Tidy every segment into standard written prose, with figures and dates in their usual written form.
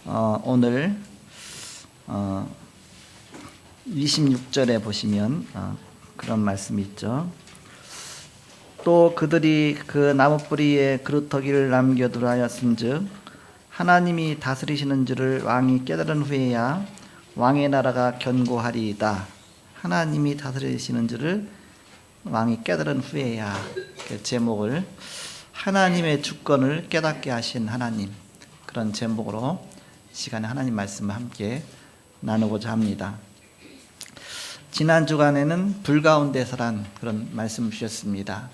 오늘 26절에 보시면 그런 말씀이 있죠. 또 그들이 그 나무 뿌리에 그루터기를 남겨두라 하였은즉 하나님이 다스리시는 줄을 왕이 깨달은 후에야 왕의 나라가 견고하리이다. 하나님이 다스리시는 줄을 왕이 깨달은 후에야. 제목을 하나님의 주권을 깨닫게 하신 하나님, 그런 제목으로 시간에 하나님 말씀을 함께 나누고자 합니다. 지난 주간에는 불 가운데서란 그런 말씀을 주셨습니다.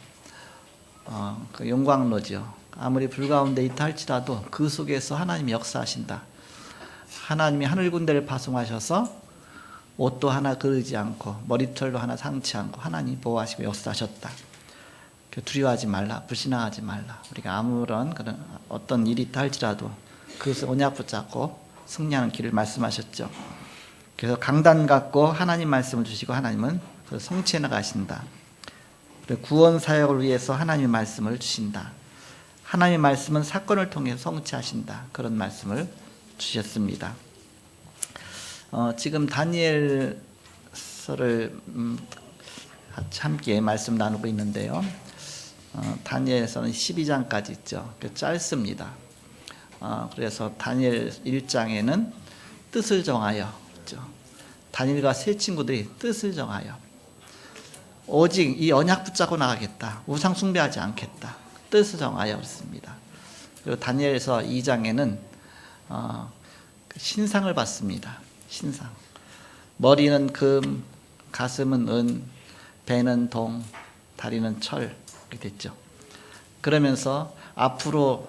그 영광로죠. 아무리 불 가운데 있다 할지라도 그 속에서 하나님이 역사하신다. 하나님이 하늘 군대를 파송하셔서 옷도 하나 그르지 않고 머리털도 하나 상치 않고 하나님이 보호하시고 역사하셨다. 두려워하지 말라, 불신앙하지 말라. 우리가 아무런 그런 어떤 일이 있다 할지라도 그것을 언약 붙잡고 승리하는 길을 말씀하셨죠. 그래서 강단 갖고 하나님 말씀을 주시고 하나님은 그걸 성취해 나가신다. 구원 사역을 위해서 하나님의 말씀을 주신다. 하나님의 말씀은 사건을 통해 성취하신다. 그런 말씀을 주셨습니다. 지금 다니엘서를 같이 함께 말씀 나누고 있는데요. 다니엘서는 12장까지 있죠. 짧습니다. 그래서 다니엘 1장에는 뜻을 정하여 있죠. 다니엘과 세 친구들이 뜻을 정하여 오직 이 언약 붙잡고 나가겠다. 우상 숭배하지 않겠다. 뜻을 정하여 그렇습니다. 그리고 다니엘서 2장에는 신상을 받습니다. 신상. 머리는 금, 가슴은 은, 배는 동, 다리는 철. 이렇게 됐죠. 그러면서 앞으로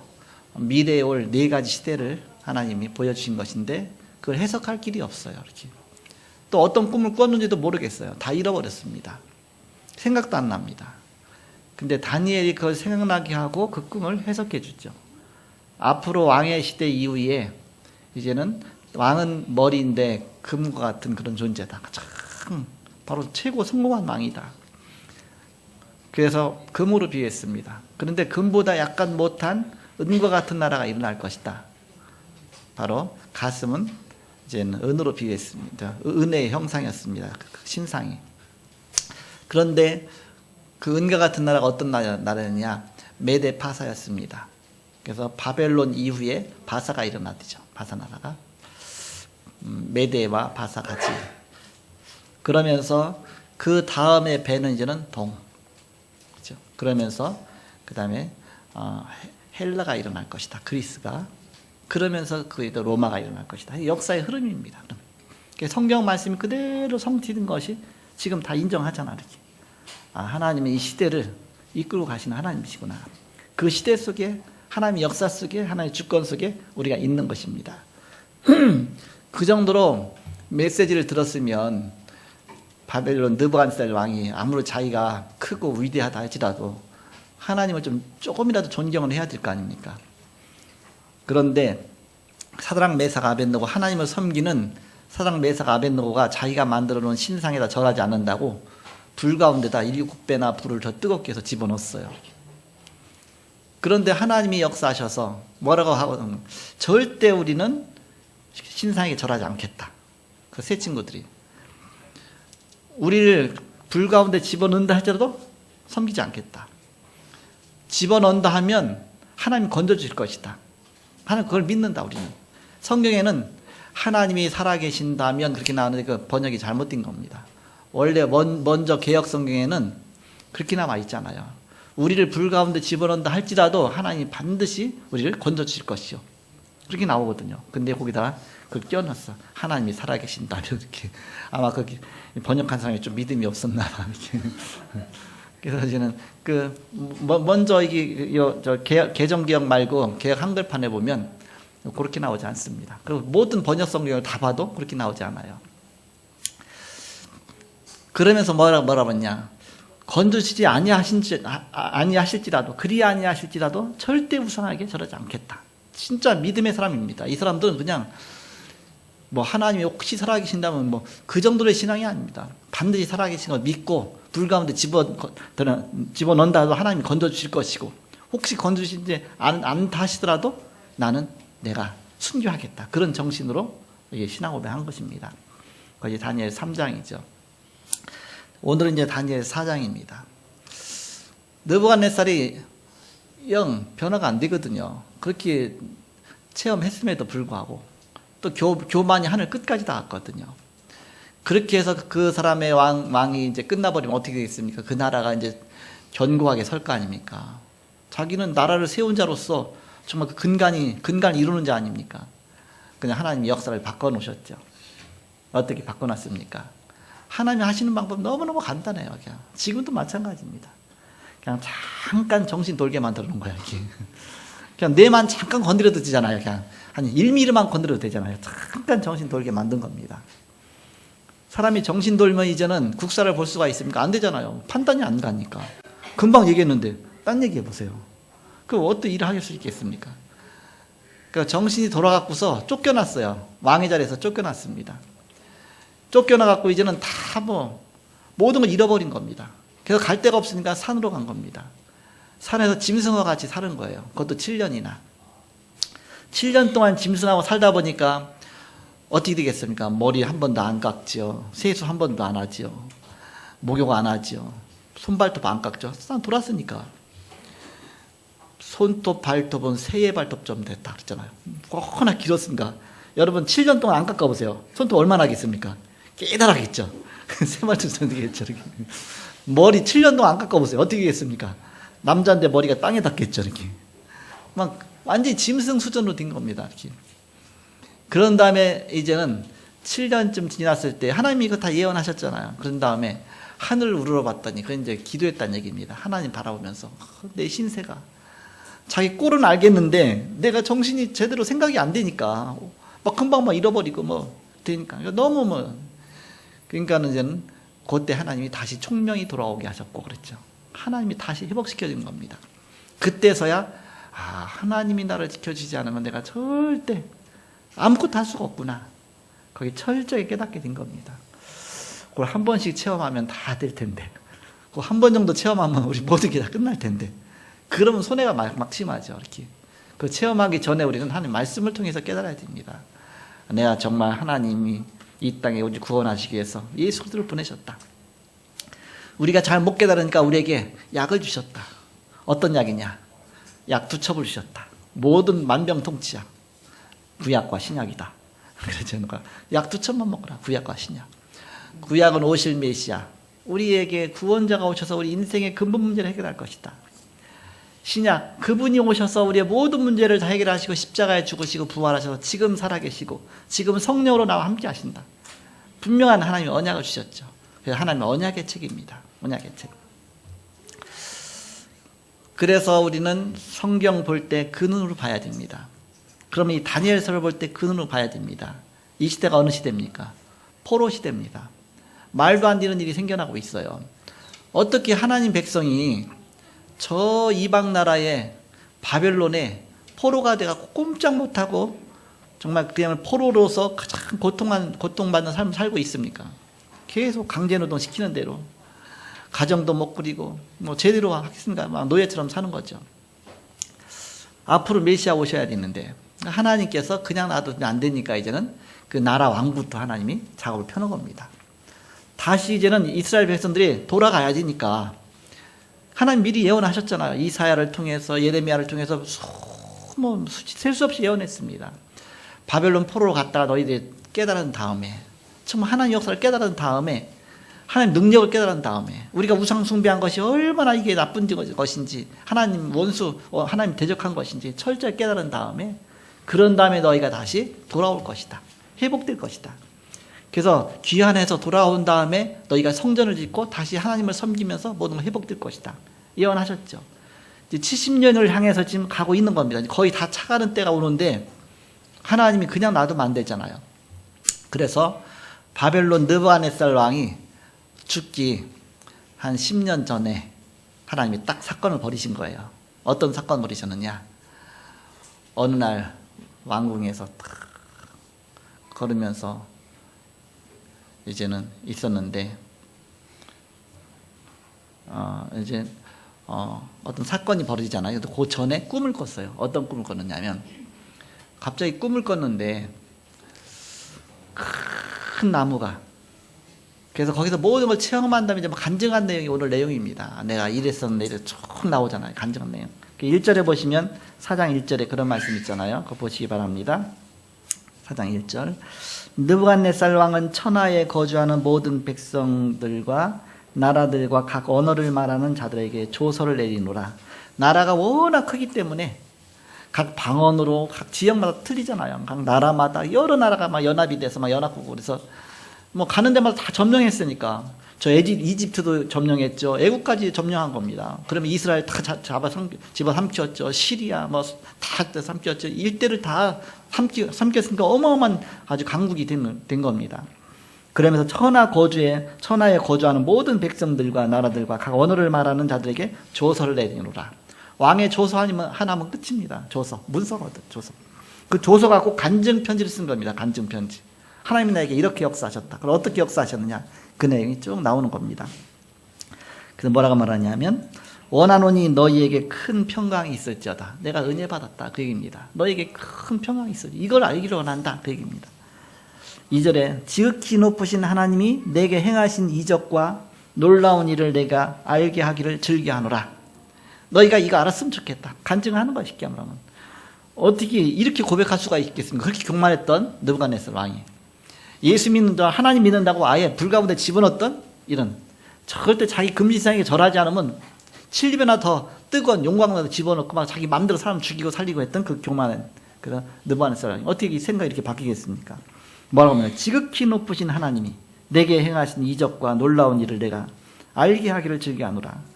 미래에 올 네 가지 시대를 하나님이 보여주신 것인데 그걸 해석할 길이 없어요. 이렇게. 또 어떤 꿈을 꿨는지도 모르겠어요. 다 잃어버렸습니다. 생각도 안 납니다. 근데 다니엘이 그걸 생각나게 하고 그 꿈을 해석해 주죠. 앞으로 왕의 시대 이후에 이제는 왕은 머리인데 금과 같은 그런 존재다. 참 바로 최고 성공한 왕이다. 그래서 금으로 비유했습니다. 그런데 금보다 약간 못한 은과 같은 나라가 일어날 것이다. 바로 가슴은 이제는 은으로 비유했습니다. 은의 형상이었습니다. 그 신상이. 그런데 그 은과 같은 나라가 어떤 나라냐? 메데 파사였습니다. 그래서 바벨론 이후에 바사가 일어났죠. 바사 나라가. 메데와 바사 같이. 그러면서 그 다음에 배는 이제는 동. 그렇죠? 그러면서 그 다음에 헬라가 일어날 것이다. 그리스가. 그러면서 그 로마가 일어날 것이다. 역사의 흐름입니다. 성경 말씀이 그대로 성취된 것이 지금 다 인정하잖아. 이렇게. 하나님이 이 시대를 이끌고 가시는 하나님이시구나. 그 시대 속에 하나님의 역사 속에 하나님의 주권 속에 우리가 있는 것입니다. 그 정도로 메시지를 들었으면 바벨론 느부갓네살 왕이 아무리 자기가 크고 위대하다 할지라도 하나님을 좀 조금이라도 존경을 해야 될 거 아닙니까? 그런데 사드락 메삭 아벳느고 하나님을 섬기는 사드락 메삭 아벳느고가 자기가 만들어 놓은 신상에다 절하지 않는다고 불 가운데다 7배나 불을 더 뜨겁게 해서 집어넣었어요. 그런데 하나님이 역사하셔서 뭐라고 하거든요. 절대 우리는 신상에 절하지 않겠다. 그 세 친구들이 우리를 불 가운데 집어넣는다 할지라도 섬기지 않겠다. 집어넣는다 하면 하나님 건져주실 것이다. 하나님 그걸 믿는다. 우리는. 성경에는 하나님이 살아계신다면 그렇게 나오는데 그 번역이 잘못된 겁니다. 원래 먼저 개역 성경에는 그렇게 나와 있잖아요. 우리를 불 가운데 집어넣는다 할지라도 하나님이 반드시 우리를 건져주실 것이요. 그렇게 나오거든요. 근데 거기다 그걸 껴넣었어. 하나님이 살아계신다면 이렇게. 아마 거기 번역한 사람이 좀 믿음이 없었나 봐. 이렇게. 그래서 이제는 먼저 개정기역 말고 개역 한글판에 보면 그렇게 나오지 않습니다. 그리고 모든 번역 성경을 다 봐도 그렇게 나오지 않아요. 그러면서 뭐라 했냐? 건드시지 아니하실지라도 그리 아니하실지라도 절대 우상에게 절하지 않겠다. 진짜 믿음의 사람입니다. 이 사람들은 그냥 하나님이 혹시 살아계신다면 그 정도의 신앙이 아닙니다. 반드시 살아계신 걸 믿고 불 가운데 집어넣는다 해도 하나님이 건져주실 것이고 혹시 건져주시지 않다 하시더라도 나는 내가 순교하겠다. 그런 정신으로 이게 신앙 고백한 것입니다. 그게 다니엘 3장이죠. 오늘은 이제 다니엘 4장입니다. 느부갓네살이 영 변화가 안 되거든요. 그렇게 체험했음에도 불구하고 또 교만이 하늘 끝까지 닿았거든요. 그렇게 해서 그 사람의 왕이 이제 끝나버리면 어떻게 되겠습니까? 그 나라가 이제 견고하게 설 거 아닙니까? 자기는 나라를 세운 자로서 정말 그 근간을 이루는 자 아닙니까? 그냥 하나님이 역사를 바꿔놓으셨죠. 어떻게 바꿔놨습니까? 하나님이 하시는 방법 너무너무 간단해요. 그냥 지금도 마찬가지입니다. 그냥 잠깐 정신 돌게 만들어 놓은 거야. 이게. 그냥 뇌만 잠깐 건드려도 되잖아요. 그냥 한 1mm만 건드려도 되잖아요. 잠깐 정신 돌게 만든 겁니다. 사람이 정신 돌면 이제는 국사를 볼 수가 있습니까? 안 되잖아요. 판단이 안 가니까. 금방 얘기했는데 딴 얘기해 보세요. 그럼 어떤 일을 할 수 있겠습니까? 그러니까 정신이 돌아갖고서 쫓겨났어요. 왕의 자리에서 쫓겨났습니다. 쫓겨나갖고 이제는 다 모든 걸 잃어버린 겁니다. 그래서 갈 데가 없으니까 산으로 간 겁니다. 산에서 짐승과 같이 사는 거예요. 그것도 7년이나. 7년 동안 짐승하고 살다 보니까 어떻게 되겠습니까? 머리 한 번도 안 깎지요. 세수 한 번도 안 하지요. 목욕 안 하지요. 손발톱 안 깎죠. 산 돌았으니까. 손톱, 발톱은 새의 발톱 좀 됐다 그랬잖아요. 워낙 길었으니까. 여러분 7년 동안 안 깎아보세요. 손톱 얼마나 하겠습니까? 깨달하겠죠. 새 발톱 좀 되겠죠. 이렇게. 머리 7년 동안 안 깎아보세요. 어떻게 되겠습니까? 남자인데 머리가 땅에 닿겠죠. 이렇게. 막 완전히 짐승 수준으로 된 겁니다. 이렇게. 그런 다음에 이제는 7년쯤 지났을 때 하나님이 이거 다 예언하셨잖아요. 그런 다음에 하늘을 우러러봤더니 그건 이제 기도했다는 얘기입니다. 하나님 바라보면서 내 신세가 자기 꼴은 알겠는데 내가 정신이 제대로 생각이 안 되니까 막 금방 막 잃어버리고 되니까 너무 그러니까는 이제는 그때 하나님이 다시 총명이 돌아오게 하셨고 그랬죠. 하나님이 다시 회복시켜 준 겁니다. 그때서야 하나님이 나를 지켜주지 않으면 내가 절대 아무것도 할 수가 없구나. 거기 철저히 깨닫게 된 겁니다. 그걸 한 번씩 체험하면 다 될 텐데, 그거 한 번 정도 체험하면 우리 모든 게 다 끝날 텐데, 그러면 손해가 막심하죠. 이렇게. 그 체험하기 전에 우리는 하나님 말씀을 통해서 깨달아야 됩니다. 내가 정말 하나님이 이 땅에 우리 구원하시기 위해서 예수 그리스도를 보내셨다. 우리가 잘 못 깨달으니까 우리에게 약을 주셨다. 어떤 약이냐? 약 2첩을 주셨다. 모든 만병통치약. 구약과 신약이다. 그래서 약 2첩만 먹어라. 구약과 신약. 구약은 오실 메시아. 우리에게 구원자가 오셔서 우리 인생의 근본 문제를 해결할 것이다. 신약, 그분이 오셔서 우리의 모든 문제를 다 해결하시고 십자가에 죽으시고 부활하셔서 지금 살아계시고 지금 성령으로 나와 함께 하신다. 분명한 하나님의 언약을 주셨죠. 그래서 하나님의 언약의 책입니다. 언약의 책. 그래서 우리는 성경 볼 때 그 눈으로 봐야 됩니다. 그러면 이 다니엘서를 볼 때 그 눈으로 봐야 됩니다. 이 시대가 어느 시대입니까? 포로 시대입니다. 말도 안 되는 일이 생겨나고 있어요. 어떻게 하나님 백성이 저 이방 나라의 바벨론에 포로가 돼갖고 꼼짝 못하고 정말 그냥 포로로서 가장 고통받는 삶을 살고 있습니까? 계속 강제노동 시키는 대로 가정도 못 꾸리고 제대로 하겠습니까? 막 노예처럼 사는 거죠. 앞으로 메시아 오셔야 되는데 하나님께서 그냥 놔두면 안 되니까 이제는 그 나라 왕부터 하나님이 작업을 펴는 겁니다. 다시 이제는 이스라엘 백성들이 돌아가야 되니까 하나님 미리 예언하셨잖아요. 이사야를 통해서 예레미야를 통해서 셀 수 없이 예언했습니다. 바벨론 포로로 갔다가 너희들이 깨달은 다음에 정말 하나님 역사를 깨달은 다음에 하나님 능력을 깨달은 다음에 우리가 우상 숭배한 것이 얼마나 이게 나쁜 것인지 하나님 원수 하나님 대적한 것인지 철저히 깨달은 다음에 그런 다음에 너희가 다시 돌아올 것이다. 회복될 것이다. 그래서 귀환해서 돌아온 다음에 너희가 성전을 짓고 다시 하나님을 섬기면서 모든 걸 회복될 것이다. 예언하셨죠. 이제 70년을 향해서 지금 가고 있는 겁니다. 거의 다 차가는 때가 오는데 하나님이 그냥 놔두면 안 되잖아요. 그래서 바벨론 느부갓네살 왕이 죽기 한 10년 전에 하나님이 딱 사건을 벌이신 거예요. 어떤 사건을 벌이셨느냐? 어느 날 왕궁에서 탁 걸으면서 이제는 있었는데 어떤 사건이 벌어지잖아요. 그 전에 꿈을 꿨어요. 어떤 꿈을 꿨느냐면 갑자기 꿈을 꿨는데 큰 나무가, 그래서 거기서 모든 걸 체험한 다음에 이제 막 간증한 내용이 오늘 내용입니다. 내가 이랬었는데 이래 쭉 나오잖아요. 간증한 내용. 1절에 보시면 4장 1절에 그런 말씀 있잖아요. 그거 보시기 바랍니다. 4장 1절. 느부갓네살 왕은 천하에 거주하는 모든 백성들과 나라들과 각 언어를 말하는 자들에게 조서를 내리노라. 나라가 워낙 크기 때문에 각 방언으로 각 지역마다 틀리잖아요. 각 나라마다 여러 나라가 막 연합이 돼서 막 연합국으로, 그래서 뭐 가는 데마다 다 점령했으니까, 저 이집트도 점령했죠. 애국까지 점령한 겁니다. 그러면 이스라엘 다 집어삼켰죠. 시리아 뭐 다 삼켰죠. 일대를 다 삼켰으니까 어마어마한 아주 강국이 된 겁니다. 그러면서 천하에 거주하는 모든 백성들과 나라들과 각 언어를 말하는 자들에게 조서를 내리노라. 왕의 조서 하나면 끝입니다. 조서, 문서거든, 조서. 그 조서가 꼭 간증 편지를 쓴 겁니다. 간증 편지. 하나님이 나에게 이렇게 역사하셨다. 그럼 어떻게 역사하셨느냐? 그 내용이 쭉 나오는 겁니다. 그래서 뭐라고 말하냐면, 원하노니 너희에게 큰 평강이 있을지어다. 내가 은혜 받았다. 그 얘기입니다. 너희에게 큰 평강이 있을지. 이걸 알기를 원한다. 그 얘기입니다. 2절에 지극히 높으신 하나님이 내게 행하신 이적과 놀라운 일을 내가 알게 하기를 즐겨하노라. 너희가 이거 알았으면 좋겠다. 간증하는 거야, 쉽게 말하면. 어떻게 이렇게 고백할 수가 있겠습니까? 그렇게 교만했던 느부갓네살 왕이. 예수 믿는다, 하나님 믿는다고 아예 불 가운데 집어넣었던 이런, 절대 자기 금지사항에 절하지 않으면 7배나 더 뜨거운 용광로에 집어넣고 막 자기 마음대로 사람 죽이고 살리고 했던 그 교만한 그런 느부갓네살 왕이 어떻게 이 생각이 이렇게 바뀌겠습니까? 뭐라고 하면, 지극히 높으신 하나님이 내게 행하신 이적과 놀라운 일을 내가 알게 하기를 즐겨하노라.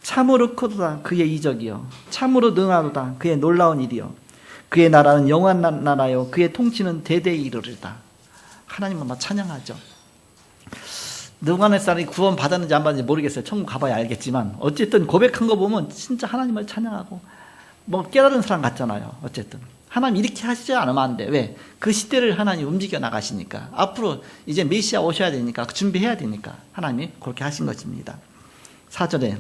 참으로 크도다 그의 이적이요, 참으로 능하도다 그의 놀라운 일이요, 그의 나라는 영원한 나라요, 그의 통치는 대대에 이르리다. 하나님은 막 찬양하죠. 느부갓네살이 구원 받았는지 안 받았는지 모르겠어요. 천국 가봐야 알겠지만 어쨌든 고백한 거 보면 진짜 하나님을 찬양하고 뭐 깨달은 사람 같잖아요. 어쨌든 하나님 이렇게 하시지 않으면 안 돼. 왜? 그 시대를 하나님 움직여 나가시니까, 앞으로 이제 메시아 오셔야 되니까, 준비해야 되니까 하나님이 그렇게 하신 것입니다. 4절에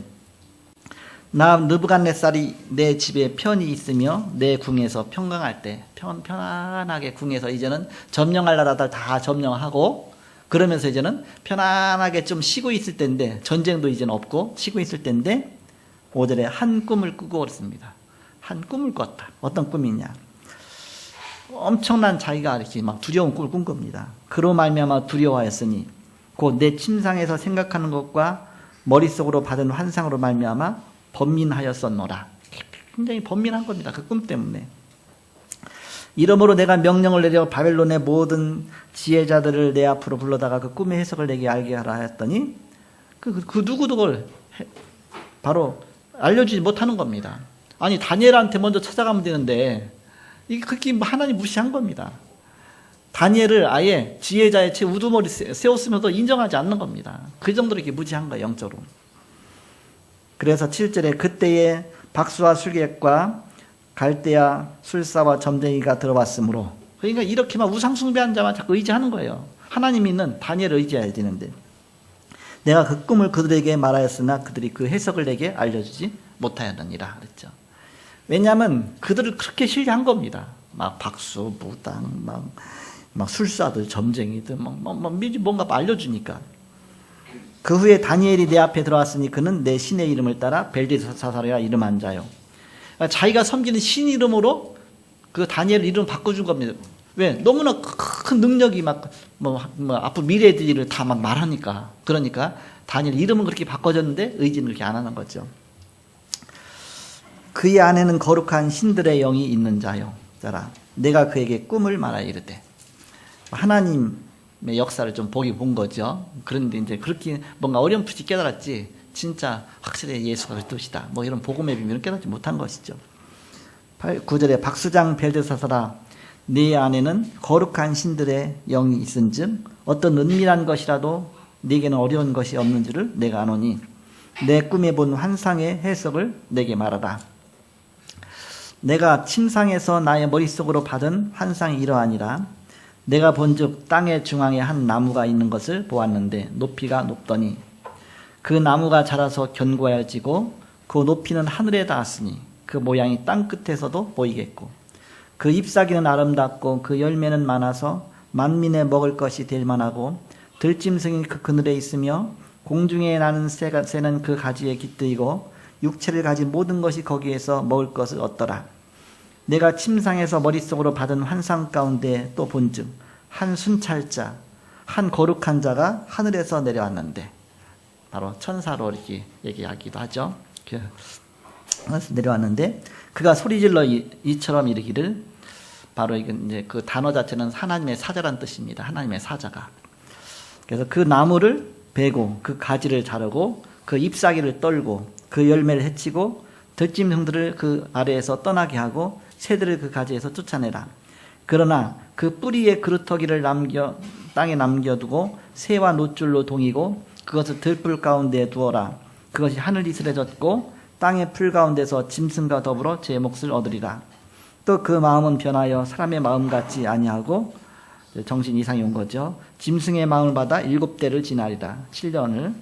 나 느부갓네살이 내 집에 편히 있으며 내 궁에서 평강할 때, 편안하게 궁에서 이제는 점령할 나라들 다 점령하고, 그러면서 이제는 편안하게 좀 쉬고 있을 때인데, 전쟁도 이제는 없고 쉬고 있을 때인데, 5절에 한 꿈을 꾸고 그랬습니다. 한 꿈을 꿨다. 어떤 꿈이냐? 엄청난 자기가 이렇게 막 두려운 꿈을 꾼 겁니다. 그로 말미암아 두려워하였으니 곧 내 침상에서 생각하는 것과 머릿속으로 받은 환상으로 말미암아 번민하였었노라. 굉장히 번민한 겁니다. 그 꿈 때문에. 이러므로 내가 명령을 내려 바벨론의 모든 지혜자들을 내 앞으로 불러다가 그 꿈의 해석을 내게 알게 하라 했더니 그 누구도 그걸 바로 알려주지 못하는 겁니다. 아니, 다니엘한테 먼저 찾아가면 되는데 이게 그렇게 하나님 무시한 겁니다. 다니엘을 아예 지혜자의 채 우두머리 세웠으면서 인정하지 않는 겁니다. 그 정도로 이렇게 무지한 거예요, 영적으로. 그래서 7절에 그때에 박수와 술객과 갈대아 술사와 점쟁이가 들어왔으므로, 그러니까 이렇게만 우상숭배한 자만 자꾸 의지하는 거예요. 하나님 있는 다니엘을 의지해야 되는데, 내가 그 꿈을 그들에게 말하였으나 그들이 그 해석을 내게 알려주지 못하였느니라 그랬죠. 왜냐하면 그들을 그렇게 신뢰한 겁니다. 막 박수, 무당, 막 술사들, 점쟁이들, 뭔가 알려주니까. 그 후에 다니엘이 내 앞에 들어왔으니 그는 내 신의 이름을 따라 벨드사살이라 이름한 자요. 그러니까 자기가 섬기는 신 이름으로 그 다니엘 이름 바꿔준 겁니다. 왜? 너무나 큰 능력이 앞으로 미래의 일을 다 막 말하니까. 그러니까 다니엘 이름은 그렇게 바꿔줬는데 의지는 그렇게 안 하는 거죠. 그의 안에는 거룩한 신들의 영이 있는 자요. 자라, 내가 그에게 꿈을 말하여 이르되. 하나님의 역사를 좀 본 거죠. 그런데 이제 그렇게 뭔가 어렴풋이 깨달았지, 진짜 확실히 예수가 그리스도시다, 뭐 이런 복음의 비밀을 깨닫지 못한 것이죠. 9절에 박수장 벨드사살아, 네 안에는 거룩한 신들의 영이 있은즉 어떤 은밀한 것이라도 네게는 어려운 것이 없는지를 내가 아노니 내 꿈에 본 환상의 해석을 내게 말하라. 내가 침상에서 나의 머릿속으로 받은 환상이 이러하니라. 내가 본즉 땅의 중앙에 한 나무가 있는 것을 보았는데 높이가 높더니 그 나무가 자라서 견고해지고 그 높이는 하늘에 닿았으니 그 모양이 땅 끝에서도 보이겠고 그 잎사귀는 아름답고 그 열매는 많아서 만민의 먹을 것이 될 만하고 들짐승이 그 그늘에 있으며 공중에 나는 새는 그 가지에 깃들이고 육체를 가진 모든 것이 거기에서 먹을 것을 얻더라. 내가 침상에서 머릿속으로 받은 환상 가운데 또 본즉 한 순찰자, 한 거룩한 자가 하늘에서 내려왔는데, 바로 천사로 이렇게 얘기하기도 하죠. 내려왔는데 그가 소리질러 이처럼 이르기를, 바로 이제 그 단어 자체는 하나님의 사자란 뜻입니다. 하나님의 사자가. 그래서 그 나무를 베고 그 가지를 자르고 그 잎사귀를 떨고 그 열매를 해치고 들짐승들을 그 아래에서 떠나게 하고 새들을 그 가지에서 쫓아내라. 그러나 그 뿌리에 그루터기를 땅에 남겨두고 새와 노줄로 동이고 그것을 들풀 가운데에 두어라. 그것이 하늘 이슬에 젖고 땅의 풀 가운데서 짐승과 더불어 제 몫을 얻으리라. 또 그 마음은 변하여 사람의 마음 같지 아니하고, 정신 이상이 온 거죠. 짐승의 마음을 받아 7대를 지나리라. 7년을.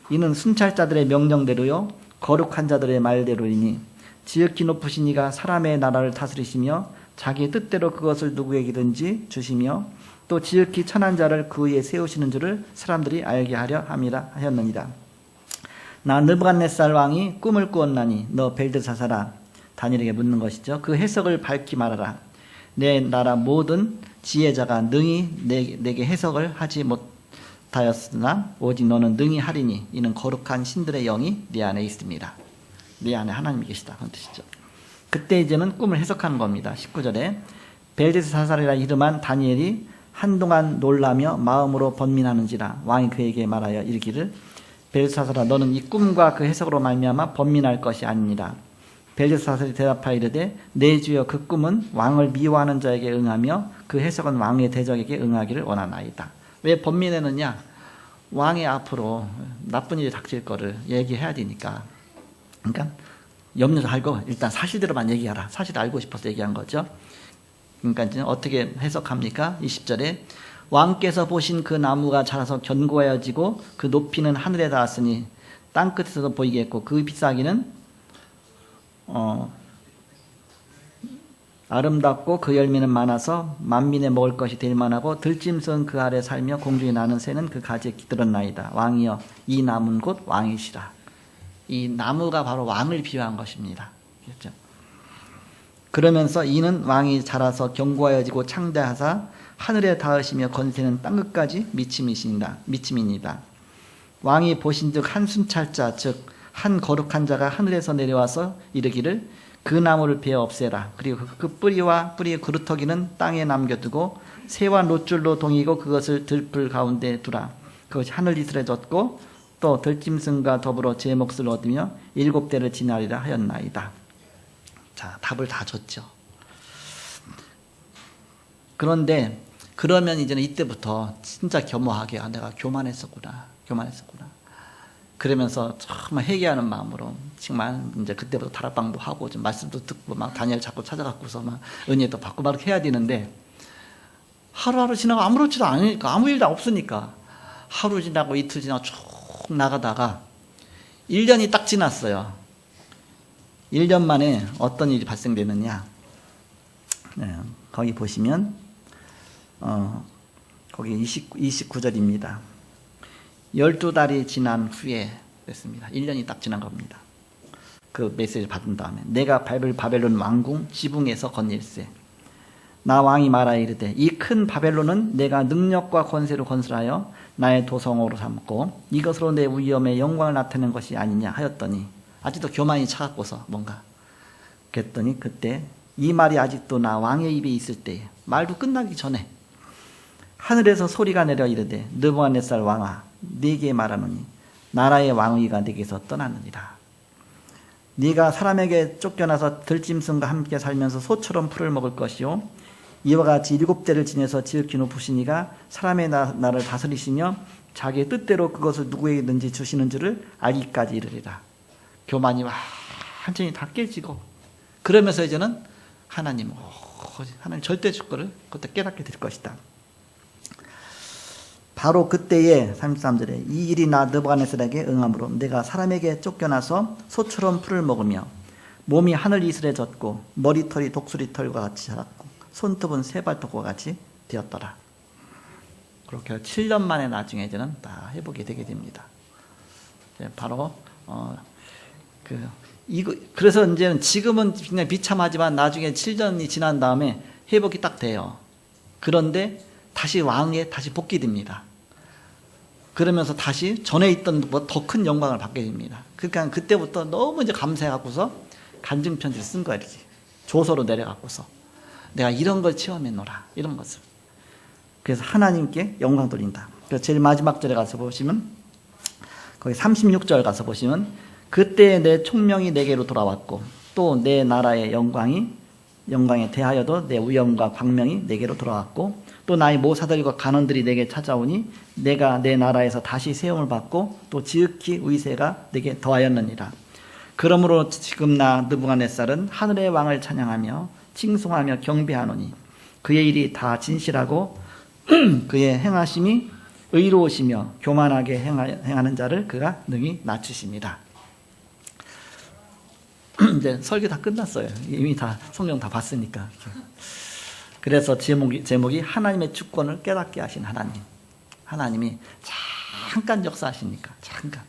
이는 순찰자들의 명령대로요 거룩한 자들의 말대로이니 지극히 높으신 이가 사람의 나라를 다스리시며 자기의 뜻대로 그것을 누구에게든지 주시며 또 지극히 천한 자를 그 위에 세우시는 줄을 사람들이 알게 하려 함이라 하였느니라. 나 느부갓네살 왕이 꿈을 꾸었나니 너 벨드사사라. 다니엘에게 묻는 것이죠. 그 해석을 밝히 말하라. 내 나라 모든 지혜자가 능히 내게 해석을 하지 못하였으나 오직 너는 능히 하리니 이는 거룩한 신들의 영이 네 안에 있습니다. 네 안에 하나님이 계시다 그런 뜻이죠. 그때 이제는 꿈을 해석하는 겁니다. 19절에 벨드사살이라 이름한 다니엘이 한동안 놀라며 마음으로 번민하는지라 왕이 그에게 말하여 이르기를, 벨드사살아 너는 이 꿈과 그 해석으로 말미암아 번민할 것이 아니니라. 벨드사살이 대답하여 이르되 내 주여 그 꿈은 왕을 미워하는 자에게 응하며 그 해석은 왕의 대적에게 응하기를 원하나이다. 왜 번민했느냐? 왕의 앞으로 나쁜 일이 닥칠 거를 얘기해야 되니까. 그러니까 염려 말고 일단 사실대로만 얘기하라. 사실 알고 싶어서 얘기한 거죠. 그러니까 이제 어떻게 해석합니까? 20절에 왕께서 보신 그 나무가 자라서 견고하여지고 그 높이는 하늘에 닿았으니 땅끝에서도 보이게 했고 그 잎사귀는 아름답고 그 열매는 많아서 만민의 먹을 것이 될 만하고 들짐승은 그 아래 살며 공중에 나는 새는 그 가지에 깃들었나이다. 왕이여 이 나무는 곧 왕이시라. 이 나무가 바로 왕을 비유한 것입니다. 그렇죠? 그러면서 이는 왕이 자라서 견고하여지고 창대하사 하늘에 닿으시며 건세는 땅끝까지 미침이니이다. 왕이 보신즉 한 순찰자 즉 한 거룩한 자가 하늘에서 내려와서 이르기를 그 나무를 베어 없애라. 그리고 그 뿌리와 뿌리의 그루터기는 땅에 남겨두고 새와 노줄로 동이고 그것을 들풀 가운데 두라. 그것이 하늘 이슬에 젖고 또 들짐승과 더불어 제 몫을 얻으며 7대를 지나리라 하였나이다. 자, 답을 다 줬죠. 그런데 그러면 이제는 이때부터 진짜 겸허하게 내가 교만했었구나. 그러면서 정말 회개하는 마음으로 정말 이제 그때부터 다락방도 하고 좀 말씀도 듣고 막 다니엘 자꾸 찾아갖고서 막 은혜도 받고 막 해야 되는데, 하루하루 지나고 아무렇지도 않으니까, 아무 일도 없으니까 하루 지나고 이틀 지나고 쭉 나가다가 1년이 딱 지났어요. 1년 만에 어떤 일이 발생되느냐. 네, 거기 보시면 거기 29절입니다. 12달이 지난 후에 됐습니다. 1년이 딱 지난 겁니다. 그 메시지를 받은 다음에 내가 밟을 바벨론 왕궁 지붕에서 건일세. 나 왕이 말하여 이르되 이 큰 바벨론은 내가 능력과 권세로 건설하여 나의 도성으로 삼고 이것으로 내 위엄의 영광을 나타낸 것이 아니냐 하였더니, 아직도 교만이 차갑고서 뭔가 그랬더니 그때 이 말이 아직도 나 왕의 입에 있을 때, 말도 끝나기 전에 하늘에서 소리가 내려 이르되 느부갓네살 왕아 네게 말하노니 나라의 왕위가 네게서 떠나느니라. 네가 사람에게 쫓겨나서 들짐승과 함께 살면서 소처럼 풀을 먹을 것이요 이와 같이 7대를 지내서 지극히 높으신 이가 사람의 나라를 다스리시며 자기의 뜻대로 그것을 누구에게든지 주시는 줄을 알기까지 이르리라. 교만이 완전히 다 깨지고, 그러면서 이제는 하나님 절대 줄 거를 그때 깨닫게 될 것이다. 바로 그때에 33절에 이 일이 나 느부갓네살에게 응함으로 내가 사람에게 쫓겨나서 소처럼 풀을 먹으며 몸이 하늘 이슬에 젖고 머리털이 독수리 털과 같이 자랐고 손톱은 세발톱과 같이 되었더라. 그렇게 7년 만에 나중에 이제는 다 회복이 되게 됩니다. 바로 그래서 이제는 지금은 그냥 비참하지만 나중에 7년이 지난 다음에 회복이 딱 돼요. 그런데 다시 왕에 다시 복귀됩니다. 그러면서 다시 전에 있던 더 큰 영광을 받게 됩니다. 그러니까 그때부터 너무 이제 감사해갖고서 간증편지를 쓴 거야. 이렇게 조서로 내려갖고서 내가 이런 걸 체험했노라, 이런 것을. 그래서 하나님께 영광 돌린다. 그래서 제일 마지막 절에 가서 보시면, 거기 36절 가서 보시면, 그때 내 총명이 내게로 돌아왔고 또 내 나라의 영광에 대하여도 내 위엄과 광명이 내게로 돌아왔고 또 나의 모사들과 간원들이 내게 찾아오니 내가 내 나라에서 다시 세움을 받고 또 지극히 위세가 내게 더하였느니라. 그러므로 지금 나 느부갓네살은 하늘의 왕을 찬양하며 칭송하며 경배하노니 그의 일이 다 진실하고 그의 행하심이 의로우시며 교만하게 행하는 자를 그가 능히 낮추십니다. 이제 설교 다 끝났어요. 이미 다 성경 다 봤으니까. 그래서 제목이 하나님의 주권을 깨닫게 하신 하나님. 하나님이 잠깐 역사하시니까, 잠깐.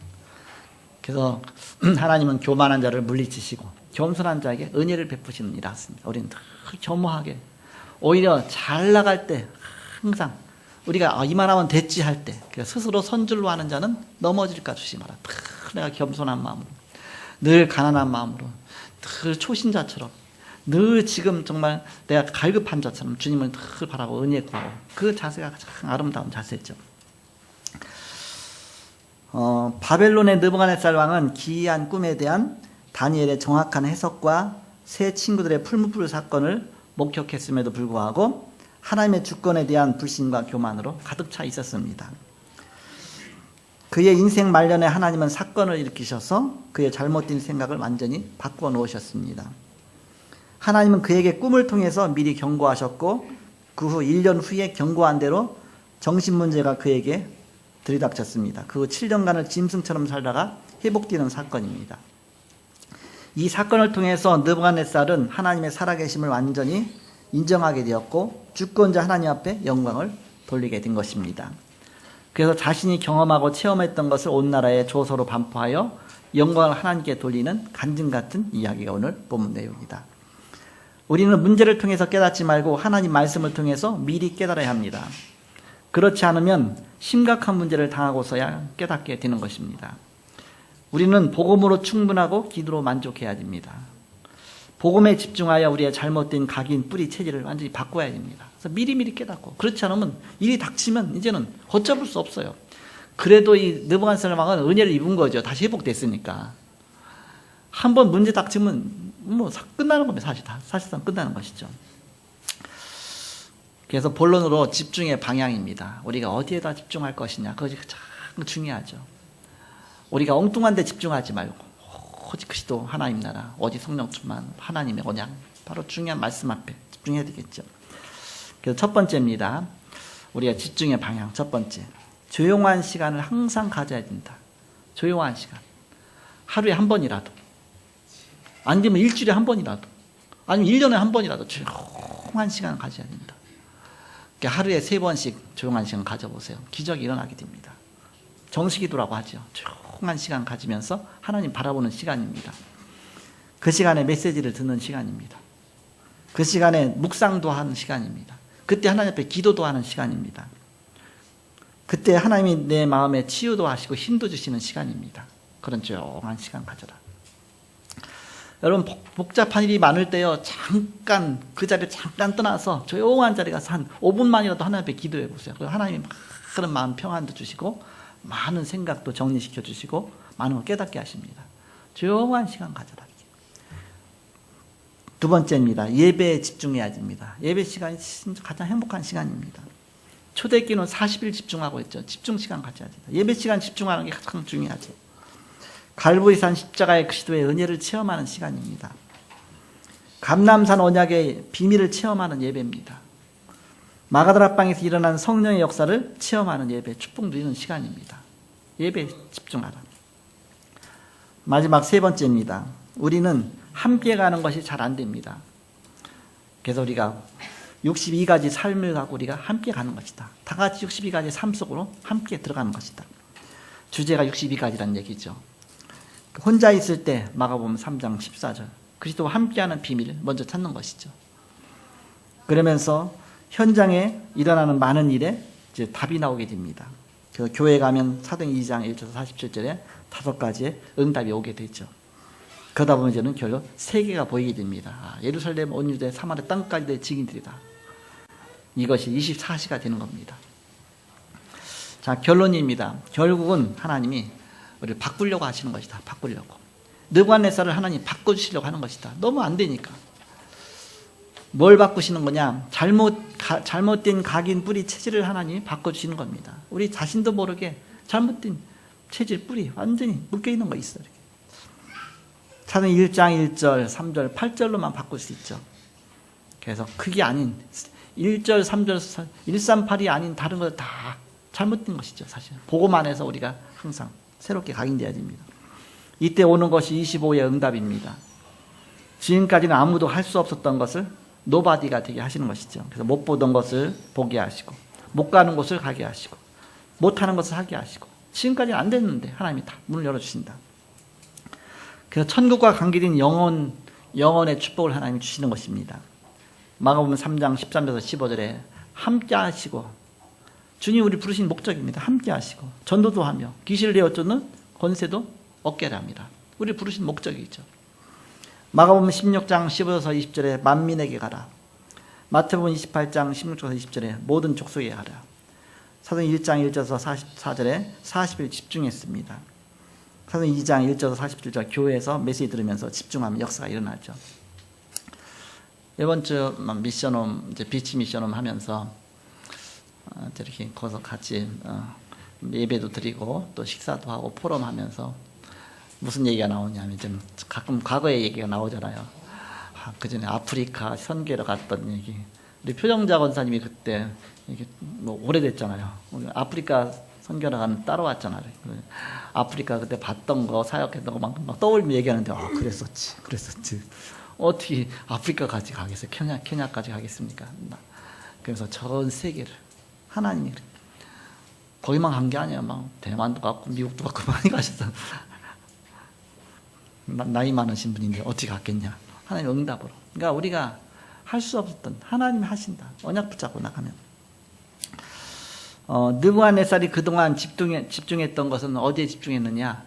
그래서 하나님은 교만한 자를 물리치시고 겸손한 자에게 은혜를 베푸시는 일 같습니다. 우리는 늘 겸허하게, 오히려 잘 나갈 때 항상 우리가 이만하면 됐지 할 때 스스로 선줄로 하는 자는 넘어질까 조심하라. 내가 겸손한 마음으로, 늘 가난한 마음으로, 늘 초신자처럼, 늘 지금 정말 내가 갈급한 자처럼 주님을 늘 바라고 은혜 구하고, 그 자세가 가장 아름다운 자세죠. 바벨론의 느부갓네살 왕은 기이한 꿈에 대한 다니엘의 정확한 해석과 세 친구들의 풀무불 사건을 목격했음에도 불구하고 하나님의 주권에 대한 불신과 교만으로 가득 차 있었습니다. 그의 인생 말년에 하나님은 사건을 일으키셔서 그의 잘못된 생각을 완전히 바꾸어 놓으셨습니다. 하나님은 그에게 꿈을 통해서 미리 경고하셨고 그 후 1년 후에 경고한 대로 정신문제가 그에게 들이닥쳤습니다. 그 후 7년간을 짐승처럼 살다가 회복되는 사건입니다. 이 사건을 통해서 느부갓네살은 하나님의 살아계심을 완전히 인정하게 되었고 주권자 하나님 앞에 영광을 돌리게 된 것입니다. 그래서 자신이 경험하고 체험했던 것을 온 나라에 조서로 반포하여 영광을 하나님께 돌리는 간증 같은 이야기가 오늘 본문 내용이다. 우리는 문제를 통해서 깨닫지 말고 하나님 말씀을 통해서 미리 깨달아야 합니다. 그렇지 않으면 심각한 문제를 당하고서야 깨닫게 되는 것입니다. 우리는 복음으로 충분하고 기도로 만족해야 됩니다. 복음에 집중하여 우리의 잘못된 각인 뿌리 체질을 완전히 바꿔야 됩니다. 그래서 미리미리 깨닫고, 그렇지 않으면 일이 닥치면 이제는 걷잡을 수 없어요. 그래도 이 느부갓네살 왕은 은혜를 입은 거죠. 다시 회복됐으니까. 한번 문제 닥치면 끝나는 겁니다. 사실상 끝나는 것이죠. 그래서 본론으로 집중의 방향입니다. 우리가 어디에다 집중할 것이냐, 그것이 가장 중요하죠. 우리가 엉뚱한 데 집중하지 말고 오직 그리스도 하나님 나라, 오직 성령 충만, 하나님의 언약, 바로 중요한 말씀 앞에 집중해야 되겠죠. 그래서 첫 번째입니다. 우리가 집중의 방향, 첫 번째, 조용한 시간을 항상 가져야 된다. 조용한 시간, 하루에 한 번이라도, 아니면 일주일에 한 번이라도, 아니면 1년에 한 번이라도 조용한 시간을 가져야 된다. 하루에 3번씩 조용한 시간 가져보세요. 기적이 일어나게 됩니다. 정식기도라고 하죠. 조용한 시간 가지면서 하나님 바라보는 시간입니다. 그 시간에 메시지를 듣는 시간입니다. 그 시간에 묵상도 하는 시간입니다. 그때 하나님 앞에 기도도 하는 시간입니다. 그때 하나님이 내 마음에 치유도 하시고 힘도 주시는 시간입니다. 그런 조용한 시간 가져라. 여러분, 복잡한 일이 많을 때요, 잠깐 그 자리를 잠깐 떠나서 조용한 자리에 가서 한 5분만이라도 하나님 앞에 기도해 보세요. 그리고 하나님이 그런 마음 평안도 주시고 많은 생각도 정리시켜 주시고 많은 걸 깨닫게 하십니다. 조용한 시간 가져라. 두 번째입니다. 예배에 집중해야 됩니다. 예배 시간이 진짜 가장 행복한 시간입니다. 초대교회는 40일 집중하고 있죠. 집중 시간 가져야 됩니다. 예배 시간 집중하는 게 가장 중요하죠. 갈보리산 십자가의 그리스도의 은혜를 체험하는 시간입니다. 감람산 언약의 비밀을 체험하는 예배입니다. 마가다락방에서 일어난 성령의 역사를 체험하는 예배, 축복 누리는 시간입니다. 예배에 집중하라. 마지막 세 번째입니다. 우리는 함께 가는 것이 잘 안 됩니다. 그래서 우리가 62가지 삶을 갖고 우리가 함께 가는 것이다. 다 같이 62가지 삶 속으로 함께 들어가는 것이다. 주제가 62가지란 얘기죠. 혼자 있을 때 마가복음 3장 14절 그리스도와 함께하는 비밀을 먼저 찾는 것이죠. 그러면서 현장에 일어나는 많은 일에 이제 답이 나오게 됩니다. 그 교회 가면 사도행 2장 1절에서 47절에 5가지의 응답이 오게 되죠. 그러다 보면 이제는 결국 세계가 보이게 됩니다. 예루살렘, 온 유대, 사마리아 땅까지 내 증인들이다. 이것이 24시가 되는 겁니다. 자, 결론입니다. 결국은 하나님이 우리를 바꾸려고 하시는 것이다. 바꾸려고. 느부갓네살을 하나님 바꿔주시려고 하는 것이다. 너무 안 되니까. 뭘 바꾸시는 거냐? 잘못된 각인 뿌리 체질을 하나님이 바꿔주시는 겁니다. 우리 자신도 모르게 잘못된 체질 뿌리 완전히 묶여있는 거 있어요. 사도행 1장 1절, 3절, 8절로만 바꿀 수 있죠. 그래서 그게 아닌 1절, 3절, 138이 아닌 다른 거 다 잘못된 것이죠. 사실 보고만 해서 우리가 항상 새롭게 각인되어야 됩니다. 이때 오는 것이 25의 응답입니다. 지금까지는 아무도 할 수 없었던 것을 노바디가 되게 하시는 것이죠. 그래서 못 보던 것을 보게 하시고 못 가는 곳을 가게 하시고 못하는 것을 하게 하시고 지금까지는 안 됐는데 하나님이 다 문을 열어주신다. 그래서 천국과 관계된 영혼의 축복을 하나님이 주시는 것입니다. 마가복음 3장 13절에서 15절에 함께 하시고 주님 우리 부르신 목적입니다. 함께 하시고 전도도 하며 귀신을 내어쫓는 권세도 얻게 합니다. 우리 부르신 목적이죠. 마가복음 16장 15절에서 20절에 만민에게 가라. 마태복음 28장 16절에서 20절에 모든 족속에 가라. 사도행 1장 1절에서 44절에 40일 집중했습니다. 사도행 2장 1절에서 47절 교회에서 메시지 들으면서 집중하면 역사가 일어나죠. 이번 주 미션홈 이제 비치 미션홈 하면서 이렇게 거기서 같이 예배도 드리고 또 식사도 하고 포럼하면서 무슨 얘기가 나오냐면 좀 가끔 과거의 얘기가 나오잖아요. 그 전에 아프리카 선교로 갔던 얘기. 우리 표정자 권사님이 그때 이게 뭐 오래됐잖아요. 아프리카 선교를 가는 따라왔잖아요. 아프리카 그때 봤던 거 사역했던 거 막 떠올리면 얘기하는데 그랬었지. 어떻게 아프리카까지 가겠어요? 케냐까지 가겠습니까? 그래서 전 세계를 하나님이 거기만 간 게 아니야. 막 대만도 갔고 미국도 갔고 많이 가셨어. 나이 많으신 분인데 어떻게 갔겠냐? 하나님 응답으로. 그러니까 우리가 할 수 없었던 하나님이 하신다. 언약 붙잡고 나가면. 느부갓네살이 그동안 집중했던 것은 어디에 집중했느냐?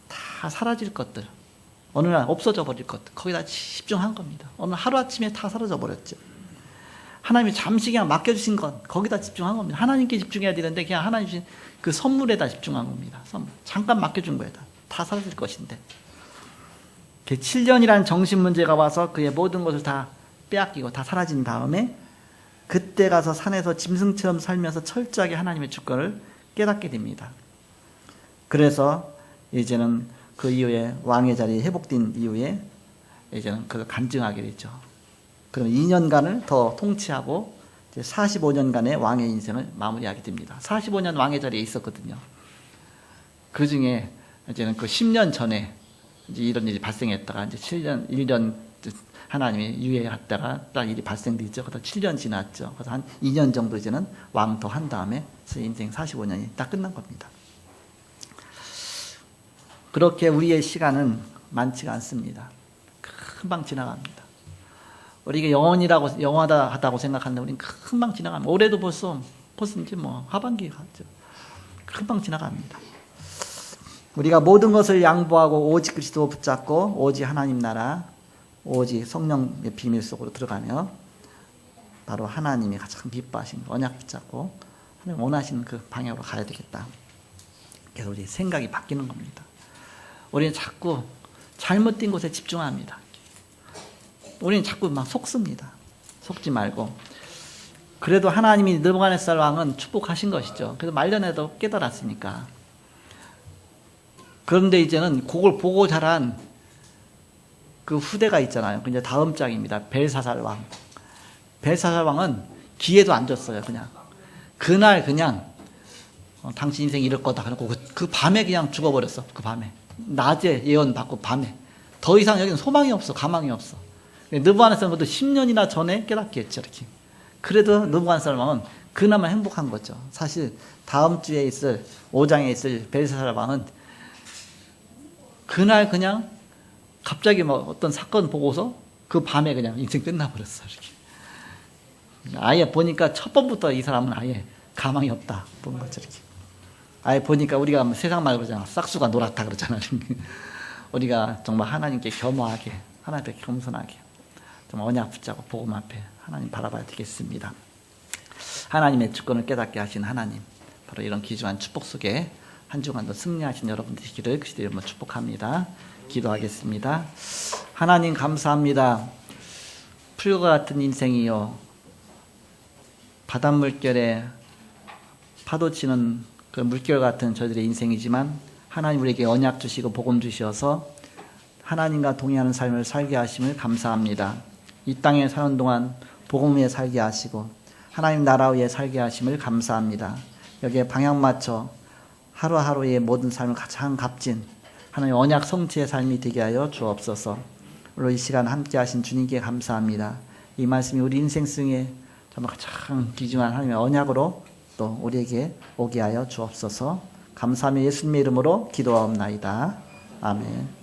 다 사라질 것들. 어느 날 없어져 버릴 것들. 거기다 집중한 겁니다. 어느 하루아침에 다 사라져 버렸죠. 하나님이 잠시 그냥 맡겨주신 것 거기다 집중한 겁니다. 하나님께 집중해야 되는데 그냥 하나님 주신 그 선물에다 집중한 겁니다. 선물. 잠깐 맡겨준 거예요. 다 사라질 것인데 7년이라는 정신 문제가 와서 그의 모든 것을 다 빼앗기고 다 사라진 다음에 그때 가서 산에서 짐승처럼 살면서 철저하게 하나님의 주권을 깨닫게 됩니다. 그래서 이제는 그 이후에 왕의 자리에 회복된 이후에 이제는 그걸 간증하게 되죠. 그럼 2년간을 더 통치하고 45년간의 왕의 인생을 마무리하게 됩니다. 45년 왕의 자리에 있었거든요. 그 중에 이제는 그 10년 전에 이제 이런 일이 발생했다가 이제 1년 하나님이 유예했다가 딱 일이 발생되죠. 그래서 7년 지났죠. 그래서 한 2년 정도 이제는 왕 더 한 다음에 인생 45년이 딱 끝난 겁니다. 그렇게 우리의 시간은 많지가 않습니다. 금방 지나갑니다. 우리가 영원하다고 생각하는데 우리는 금방 지나갑니다. 올해도 벌써 이제 뭐 하반기에 갔죠. 금방 지나갑니다. 우리가 모든 것을 양보하고 오직 그리스도 붙잡고 오직 하나님 나라, 오직 성령의 비밀 속으로 들어가며 바로 하나님이 가장 기뻐하시는 언약 붙잡고 하나님 원하시는 그 방향으로 가야 되겠다. 그래서 우리 생각이 바뀌는 겁니다. 우리는 자꾸 잘못된 곳에 집중합니다. 우리는 자꾸 막 속습니다. 속지 말고. 그래도 하나님이 느부갓네살 왕은 축복하신 것이죠. 그래서 말년에도 깨달았으니까. 그런데 이제는 그걸 보고 자란 그 후대가 있잖아요. 이제 다음 장입니다. 벨사살 왕. 벨사살 왕은 기회도 안 줬어요. 그냥 그날 그냥 당신 인생 이럴 거다. 그러고 그 밤에 그냥 죽어버렸어. 그 밤에 낮에 예언 받고 밤에 더 이상 여기는 소망이 없어. 가망이 없어. 느부갓네살도 10년이나 전에 깨닫겠죠. 이렇게. 그래도 느부갓네살 왕은 그나마 행복한 거죠. 사실 다음 주에 있을 5장에 있을 벨사살 왕은 그날 그냥 갑자기 뭐 어떤 사건 보고서 그 밤에 그냥 인생 끝나버렸어. 이렇게. 아예 보니까 첫 번부터 이 사람은 아예 가망이 없다 본 거죠. 이렇게. 아예 보니까 우리가 세상 말 그러잖아. 싹수가 노랗다 그러잖아. 우리가 정말 하나님께 겸허하게, 하나님께 겸손하게, 좀 언약 붙잡고 복음 앞에 하나님 바라봐야 되겠습니다. 하나님의 주권을 깨닫게 하신 하나님, 바로 이런 귀중한 축복 속에 한 주간도 승리하신 여러분 되시기를 그리스도 이름으로 축복합니다. 기도하겠습니다. 하나님 감사합니다. 풀과 같은 인생이요, 바닷물결에 파도치는 그 물결 같은 저희들의 인생이지만 하나님 우리에게 언약 주시고 복음 주셔서 하나님과 동행하는 삶을 살게 하심을 감사합니다. 이 땅에 사는 동안 복음 위에 살게 하시고 하나님 나라 위에 살게 하심을 감사합니다. 여기에 방향 맞춰 하루하루의 모든 삶을 가장 값진 하나님 언약 성취의 삶이 되게 하여 주옵소서. 오늘 이 시간 함께 하신 주님께 감사합니다. 이 말씀이 우리 인생 속에 정말 가장 귀중한 하나님의 언약으로 또 우리에게 오게 하여 주옵소서. 감사하며 예수님의 이름으로 기도하옵나이다. 아멘.